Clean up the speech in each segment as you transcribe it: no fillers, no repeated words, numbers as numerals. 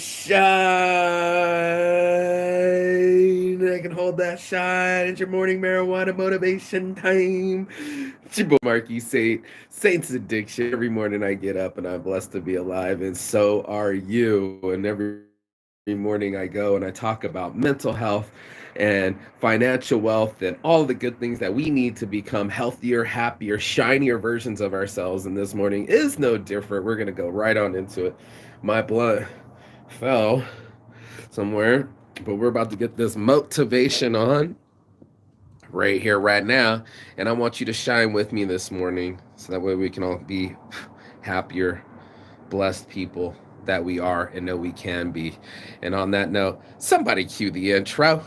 shine. I can hold that shine. It's your morning marijuana motivation time. It's your boy Marky Saint's addiction. Every morning I get up and I'm blessed to be alive, and so are you. And every morning I go and I talk about mental health and financial wealth and all the good things that we need to become healthier, happier, shinier versions of ourselves. And this morning is no different. We're going to go right on into it. My blunt fell somewhere, but we're about to get this motivation on right here, right now. And I want you to shine with me this morning so that way we can all be happier, blessed people that we are and know we can be. And on that note, somebody cue the intro.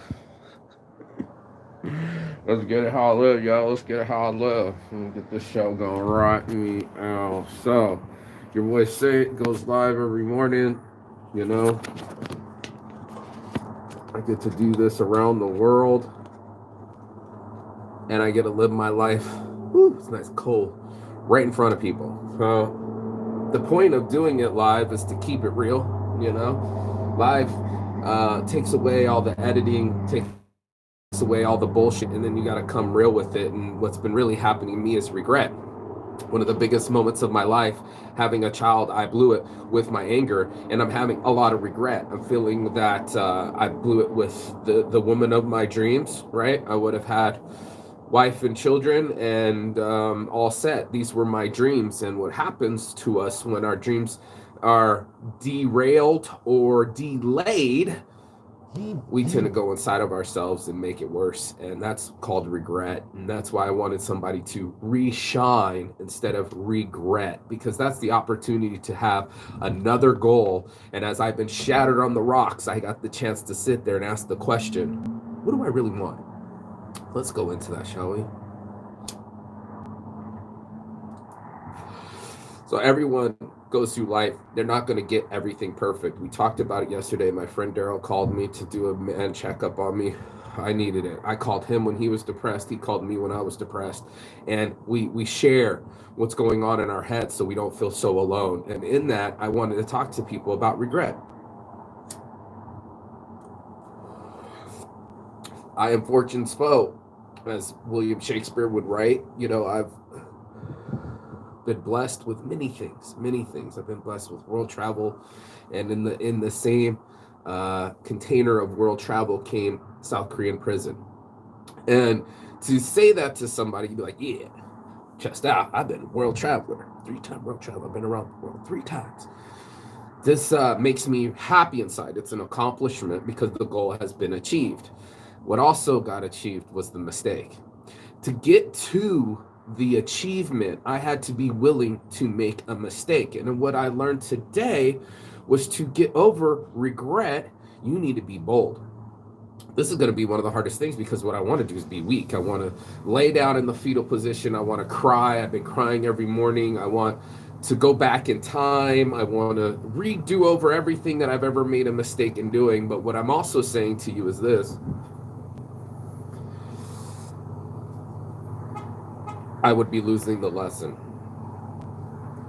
Let's get it how I live, y'all. Let's get it how I live. Let's get this show going right now. So, your boy Saint goes live every morning. You know, I get to do this around the world, and I get to live my life. Woo, it's nice, cold, right in front of people. So, the point of doing it live is to keep it real. You know, live takes away all the editing, takes away all the bullshit, and then you got to come real with it. And what's been really happening to me is regret. One of the biggest moments of my life, having a child, I blew it with my anger, and I'm having a lot of regret. I'm feeling that I blew it with the woman of my dreams, right? I would have had wife and children and all set. These were my dreams. And what happens to us when our dreams are derailed or delayed, we tend to go inside of ourselves and make it worse. And that's called regret. And that's why I wanted somebody to re-shine instead of regret, because that's the opportunity to have another goal. And as I've been shattered on the rocks, I got the chance to sit there and ask the question, what do I really want? Let's go into that, shall we? So everyone goes through life. They're not going to get everything perfect. We talked about it yesterday. My friend Daryl called me to do a man checkup on me. I needed it. I called him when he was depressed. He called me when I was depressed. And we share what's going on in our heads so we don't feel so alone. And in that, I wanted to talk to people about regret. I am fortune's foe, as William Shakespeare would write. You know, I've been blessed with many things. I've been blessed with world travel, and in the same container of world travel came South Korean prison. And to say that to somebody, you'd be like, yeah, chest out. I've been a world traveler, 3-time world traveler. I've been around the world 3 times. This makes me happy inside. It's an accomplishment because the goal has been achieved. What also got achieved was the mistake. To get to the achievement, I had to be willing to make a mistake. And what I learned today was to get over regret, you need to be bold. This is going to be one of the hardest things because what I want to do is be weak. I want to lay down in the fetal position. I want to cry. I've been crying every morning. I want to go back in time. I want to redo over everything that I've ever made a mistake in doing. But what I'm also saying to you is this: I would be losing the lesson.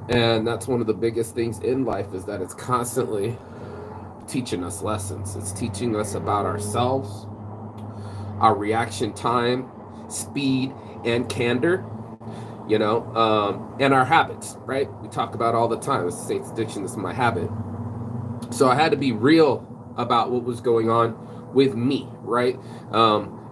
And that's one of the biggest things in life, is that it's constantly teaching us lessons. It's teaching us about ourselves, our reaction time, speed, and candor, you know, and our habits, right? We talk about all the time. It's Saint's addiction. This is my habit. So I had to be real about what was going on with me, right?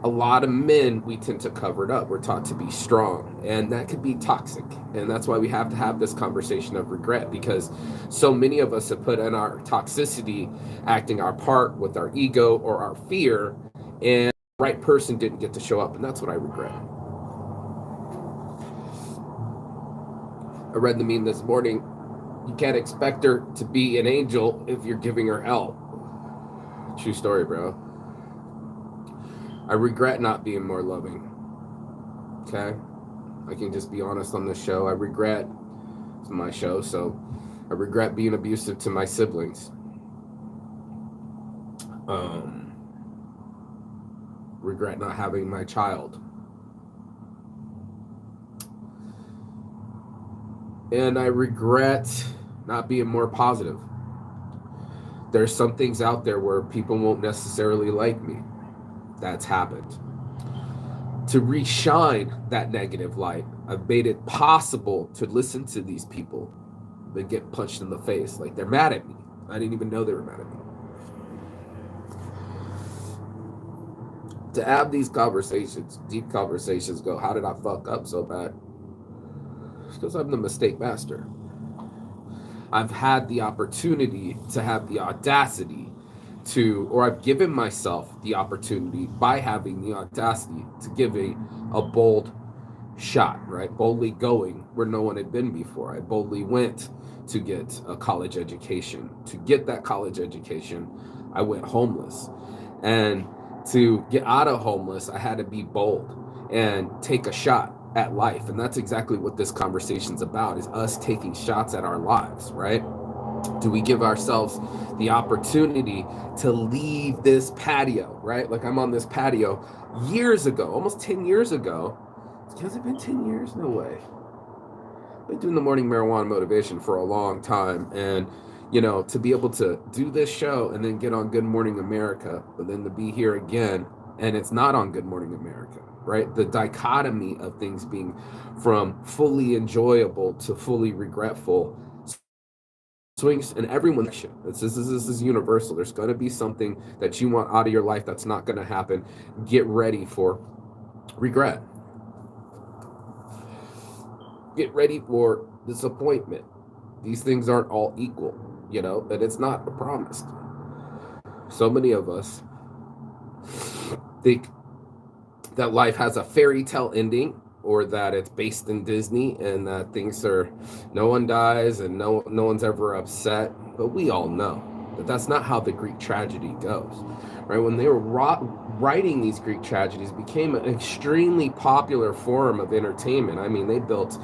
A lot of men, we tend to cover it up. We're taught to be strong, and that could be toxic. And that's why we have to have this conversation of regret, because so many of us have put in our toxicity, acting our part with our ego or our fear, and the right person didn't get to show up. And that's what I regret. I read the meme this morning. You can't expect her to be an angel if you're giving her hell. True story, bro. I regret not being more loving. Okay? I can just be honest on this show. I regret, it's my show, so I regret being abusive to my siblings. Regret not having my child. And I regret not being more positive. There's some things out there where people won't necessarily like me. That's happened. To reshine that negative light, I've made it possible to listen to these people that get punched in the face. Like, they're mad at me. I didn't even know they were mad at me. To have these conversations, deep conversations, go, how did I fuck up so bad? Because I'm the mistake master. I've had the opportunity to have the audacity to, or I've given myself the opportunity by having the audacity to give a bold shot, right? Boldly going where no one had been before. I boldly went to get a college education. To get that college education, I went homeless. And to get out of homeless, I had to be bold and take a shot at life. And that's exactly what this conversation's about, is us taking shots at our lives, right? Do we give ourselves the opportunity to leave this patio, right? Like, I'm on this patio years ago, almost 10 years ago. Has it been 10 years? No way. I've been doing the morning marijuana motivation for a long time. And, you know, to be able to do this show and then get on Good Morning America, but then to be here again and it's not on Good Morning America, right? The dichotomy of things being from fully enjoyable to fully regretful swings in everyone's action. This is universal. There's going to be something that you want out of your life that's not going to happen. Get ready for regret. Get ready for disappointment. These things aren't all equal, you know, and it's not promised. So many of us think that life has a fairy tale ending, or that it's based in Disney and that things are, no one dies and no one's ever upset. But we all know that that's not how the Greek tragedy goes, right? When they were writing these Greek tragedies, became an extremely popular form of entertainment. I mean, they built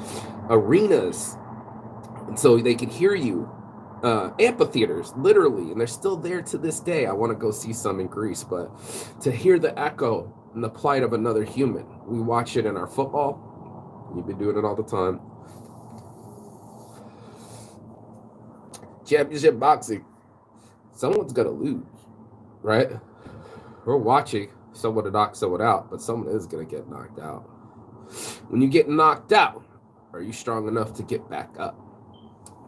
arenas so they could hear you, amphitheaters, literally, and they're still there to this day. I want to go see some in Greece, but to hear the echo and the plight of another human, we watch it in our football. You've been doing it all the time. Championship boxing, someone's gonna lose, right? We're watching someone to knock someone out, but someone is gonna get knocked out. When you get knocked out, are you strong enough to get back up?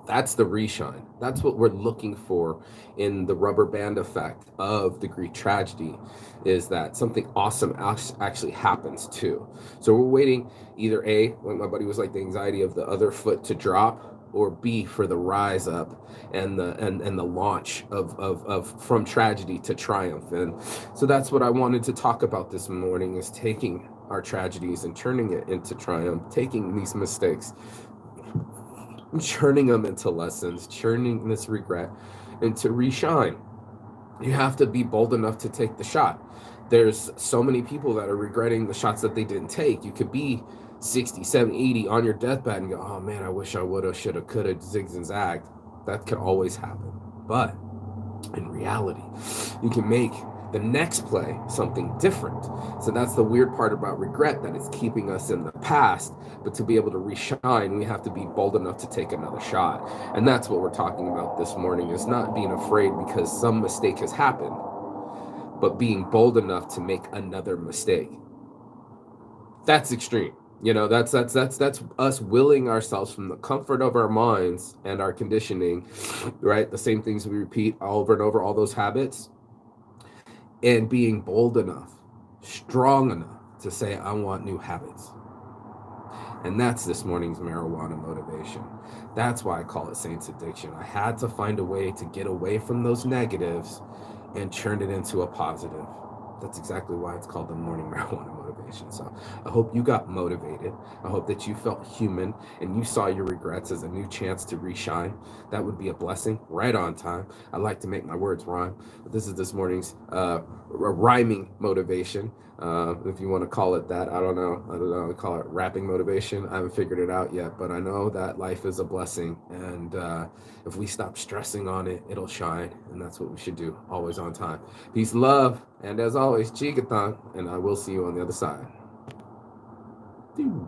That's the reshine. That's what we're looking for in the rubber band effect of the Greek tragedy, is that something awesome actually happens too. So we're waiting either A, when my buddy was like, the anxiety of the other foot to drop, or B, for the rise up and the launch of from tragedy to triumph. And so that's what I wanted to talk about this morning, is taking our tragedies and turning it into triumph, taking these mistakes, churning them into lessons, churning this regret into reshine. You have to be bold enough to take the shot. There's so many people that are regretting the shots that they didn't take. You could be 60, 70, 80 on your deathbed and go, oh man, I wish I would have, should have, could have, zigged and zagged. That could always happen. But in reality, you can make the next play something different. So that's the weird part about regret, that it's keeping us in the past. But to be able to reshine, we have to be bold enough to take another shot. And that's what we're talking about this morning, is not being afraid because some mistake has happened, but being bold enough to make another mistake. That's extreme. You know, that's us willing ourselves from the comfort of our minds and our conditioning, right? The same things we repeat over and over, all those habits, and being bold enough, strong enough to say, I want new habits. And that's this morning's marijuana motivation. That's why I call it Saints Addiction. I had to find a way to get away from those negatives and turn it into a positive. That's exactly why it's called the morning marijuana motivation. So I hope you got motivated. I hope that you felt human and you saw your regrets as a new chance to reshine. That would be a blessing. Right on time. I like to make my words rhyme, but this is this morning's rhyming motivation. If you want to call it that, I don't know. I call it rapping motivation. I haven't figured it out yet, but I know that life is a blessing. And if we stop stressing on it, it'll shine. And that's what we should do, always on time. Peace, love. And as always, Chigathon, and I will see you on the other side. Dude.